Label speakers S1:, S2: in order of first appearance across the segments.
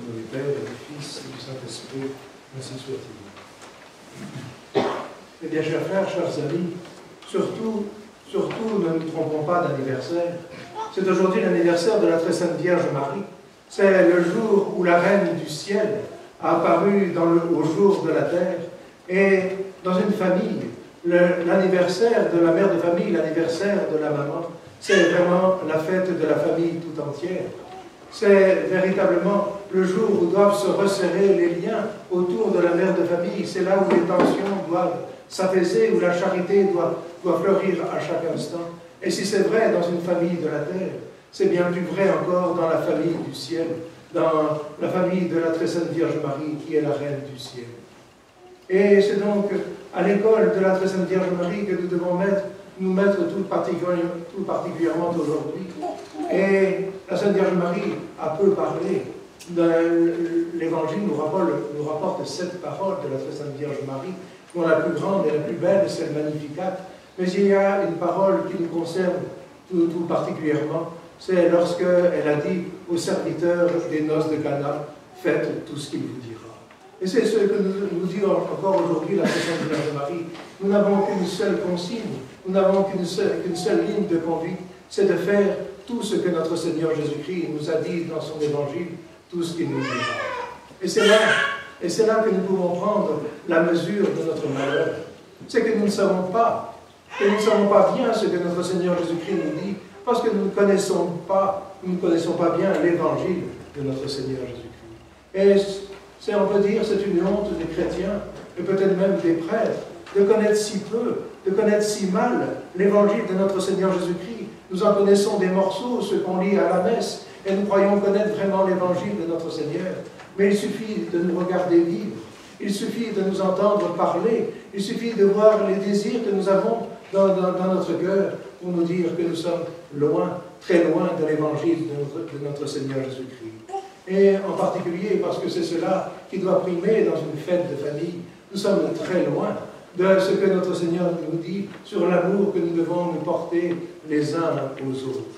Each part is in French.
S1: nom du Père, et du Fils et du Saint-Esprit, ainsi soit-il. Eh bien, chers frères, chers amis, surtout, ne nous trompons pas d'anniversaire. C'est aujourd'hui l'anniversaire de la très sainte Vierge Marie. C'est le jour où la Reine du ciel a apparu au jour de la terre. Et dans une famille, l'anniversaire de la mère de famille, l'anniversaire de la maman, c'est vraiment la fête de la famille tout entière. C'est véritablement le jour où doivent se resserrer les liens autour de la mère de famille. C'est là où les tensions doivent s'apaiser, où la charité doit fleurir à chaque instant. Et si c'est vrai dans une famille de la terre, c'est bien plus vrai encore dans la famille du ciel, dans la famille de la très sainte Vierge Marie, qui est la Reine du ciel. Et c'est donc à l'école de la très sainte Vierge Marie que nous devons nous mettre tout particulièrement aujourd'hui. Et la Sainte Vierge Marie a peu parlé. L'Évangile nous rapporte 7 paroles de la très sainte Vierge Marie, dont la plus grande et la plus belle, c'est le Magnificat. Mais il y a une parole qui nous concerne tout particulièrement, c'est lorsqu'elle a dit aux serviteurs des noces de Cana, faites tout ce qu'il vous dira. Et c'est ce que nous dit encore aujourd'hui la très sainte Vierge Marie. Nous n'avons qu'une seule consigne, nous n'avons qu'une seule ligne de conduite, c'est de faire tout ce que notre Seigneur Jésus-Christ nous a dit dans son Évangile, tout ce qu'il nous dira. Et c'est là que nous pouvons prendre la mesure de notre malheur. C'est que nous ne savons pas bien ce que notre Seigneur Jésus-Christ nous dit, parce que nous ne connaissons pas bien l'Évangile de notre Seigneur Jésus-Christ. Et on peut dire, c'est une honte des chrétiens, et peut-être même des prêtres, de connaître si peu, de connaître si mal l'Évangile de notre Seigneur Jésus-Christ. Nous en connaissons des morceaux, ceux qu'on lit à la messe, et nous croyons connaître vraiment l'Évangile de notre Seigneur. Mais il suffit de nous regarder vivre, il suffit de nous entendre parler, il suffit de voir les désirs que nous avons dans notre cœur pour nous dire que nous sommes loin, très loin de l'Évangile de notre Seigneur Jésus-Christ. Et en particulier parce que c'est cela qui doit primer dans une fête de famille. Nous sommes très loin de ce que notre Seigneur nous dit sur l'amour que nous devons nous porter les uns aux autres.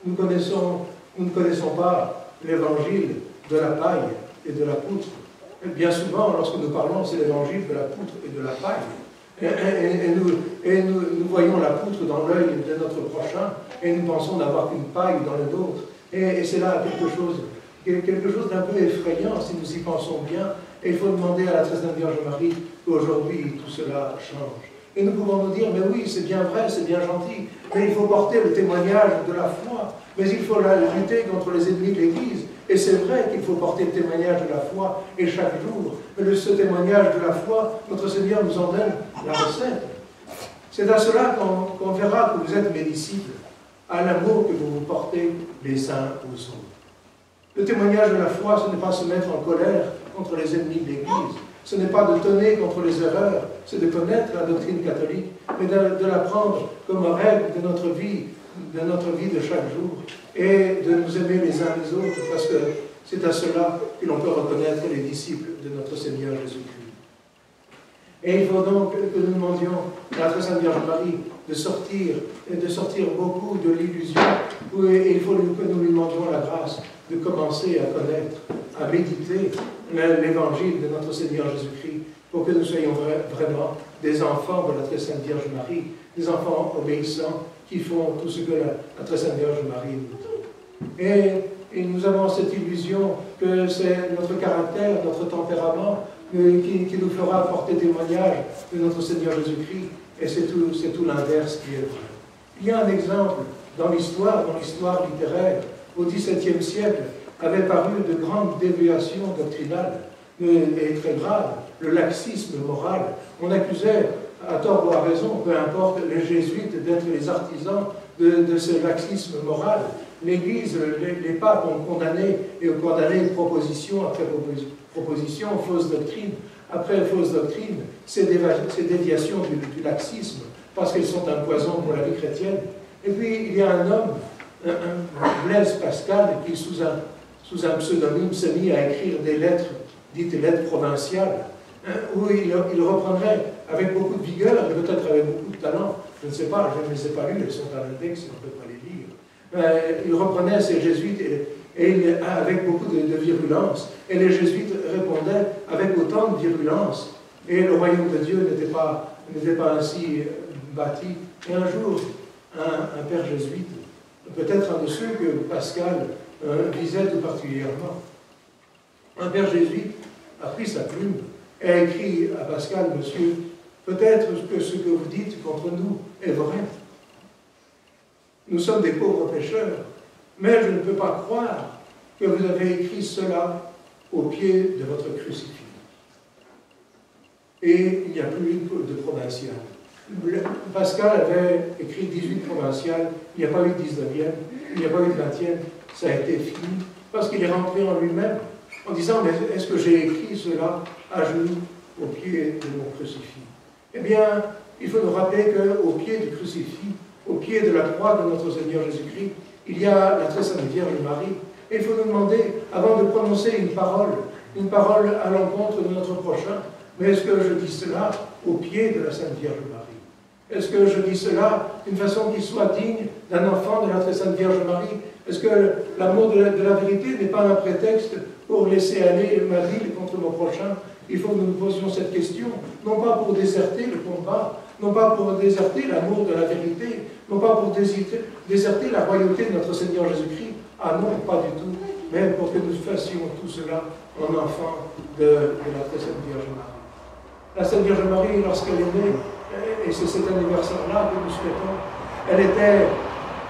S1: Nous ne connaissons pas l'Évangile de la paille et de la poutre. Et bien souvent, lorsque nous parlons, c'est l'Évangile de la poutre et de la paille. Et nous voyons la poutre dans l'œil de notre prochain, et nous pensons n'avoir qu'une paille dans le nôtre. Et c'est là quelque chose d'un peu effrayant si nous y pensons bien. Et il faut demander à la très sainte Vierge Marie qu'aujourd'hui tout cela change. Et nous pouvons nous dire, mais oui, c'est bien vrai, c'est bien gentil, mais il faut porter le témoignage de la foi, mais il faut lutter contre les ennemis de l'Église. Et c'est vrai qu'il faut porter le témoignage de la foi, et chaque jour. Mais ce témoignage de la foi, notre Seigneur nous en donne la recette. C'est à cela qu'on verra que vous êtes mes disciples, à l'amour que vous vous portez les uns aux autres. Le témoignage de la foi, ce n'est pas se mettre en colère contre les ennemis de l'Église, ce n'est pas de tonner contre les erreurs, c'est de connaître la doctrine catholique, mais de la prendre comme règle de notre vie de chaque jour, et de nous aimer les uns les autres, parce que c'est à cela que l'on peut reconnaître les disciples de notre Seigneur Jésus-Christ. Et il faut donc que nous demandions à la très sainte Vierge Marie de sortir beaucoup de l'illusion, et il faut que nous lui demandions la grâce de commencer à connaître, à méditer l'Évangile de notre Seigneur Jésus-Christ, pour que nous soyons vraiment des enfants de la très sainte Vierge Marie, des enfants obéissants qui font tout ce que la très sainte Vierge Marie nous dit. Et nous avons cette illusion que c'est notre caractère, notre tempérament qui nous fera porter témoignage de notre Seigneur Jésus-Christ, et c'est tout l'inverse qui est vrai. Il y a un exemple dans l'histoire littéraire, au XVIIe siècle, avait paru de grandes déviations doctrinales et très graves, le laxisme moral. On accusait, à tort ou à raison, peu importe, les jésuites d'être les artisans de ce laxisme moral. L'Église, les papes ont condamné proposition après proposition, fausse doctrine après fausse doctrine, ces déviations du laxisme, parce qu'elles sont un poison pour la vie chrétienne. Et puis, il y a un homme, Blaise Pascal, qui, sous un pseudonyme, s'est mis à écrire des lettres, dites lettres provinciales, où il reprendrait avec beaucoup de vigueur, et peut-être avec beaucoup de talent, je ne sais pas, je ne les ai pas lues, elles sont à l'index, on ne peut pas les lire. Il reprenait ces jésuites et et avec beaucoup de virulence. Et les jésuites répondaient avec autant de virulence. Et le royaume de Dieu n'était pas ainsi bâti. Et un jour, un père jésuite, peut-être un de ceux que Pascal visait tout particulièrement, un père jésuite a pris sa plume et a écrit à Pascal: Monsieur, peut-être que ce que vous dites contre nous est vrai. Nous sommes des pauvres pécheurs, mais je ne peux pas croire que vous avez écrit cela au pied de votre crucifix. Et il n'y a plus de provincial. Pascal avait écrit 18 provinciales, il n'y a pas eu de 19e, il n'y a pas eu de 20e, ça a été fini, parce qu'il est rentré en lui-même en disant: mais est-ce que j'ai écrit cela à genoux au pied de mon crucifix? Eh bien, il faut nous rappeler qu'au pied du crucifix, au pied de la croix de notre Seigneur Jésus-Christ, il y a la très sainte Vierge Marie. Et il faut nous demander, avant de prononcer une parole à l'encontre de notre prochain: mais est-ce que je dis cela au pied de la Sainte Vierge Marie? Est-ce que je dis cela d'une façon qui soit digne d'un enfant de la très sainte Vierge Marie? Est-ce que l'amour de la vérité n'est pas un prétexte pour laisser aller ma vie contre mon prochain? Il faut que nous nous posions cette question, non pas pour déserter le combat, non pas pour déserter l'amour de la vérité, non pas pour déserter la royauté de notre Seigneur Jésus-Christ. Ah non, pas du tout, mais pour que nous fassions tout cela en enfant de la très sainte Vierge Marie. La Sainte Vierge Marie, lorsqu'elle est née, et c'est cet anniversaire-là que nous souhaitons, elle était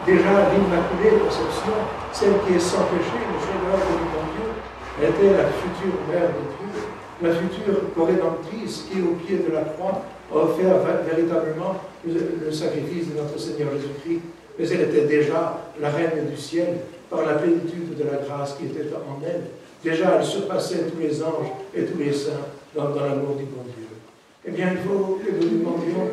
S1: déjà l'Immaculée Conception, celle qui est sans péché, le chef-d'œuvre du bon Dieu. Elle était la future mère de Dieu, la future co-rédemptrice qui, au pied de la croix, a offert véritablement le sacrifice de notre Seigneur Jésus-Christ. Mais elle était déjà la reine du ciel par la plénitude de la grâce qui était en elle. Déjà, elle surpassait tous les anges et tous les saints dans l'amour du bon Dieu. Eh bien, il faut que nous demandions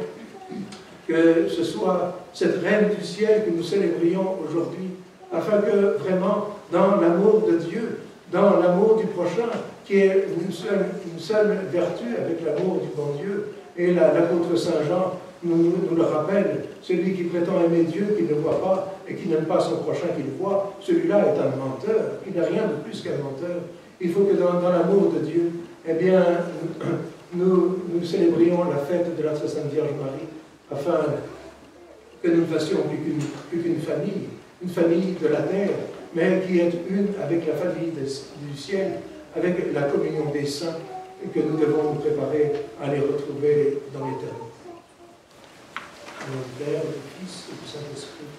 S1: que ce soit cette reine du ciel que nous célébrions aujourd'hui, afin que vraiment, dans l'amour de Dieu, dans l'amour du prochain, qui est une seule vertu avec l'amour du bon Dieu, et l'apôtre Saint Jean nous le rappelle: celui qui prétend aimer Dieu, qui ne le voit pas, et qui n'aime pas son prochain qui le voit, celui-là est un menteur, il n'a rien de plus qu'un menteur. Il faut que dans l'amour de Dieu, eh bien, nous célébrions la fête de la très sainte Vierge Marie, afin que nous ne fassions plus qu'une famille, une famille de la terre, mais qui est une avec la famille du ciel, avec la communion des saints, et que nous devons nous préparer à les retrouver dans l'éternité. Au nom du Père, du Fils et du Saint-Esprit.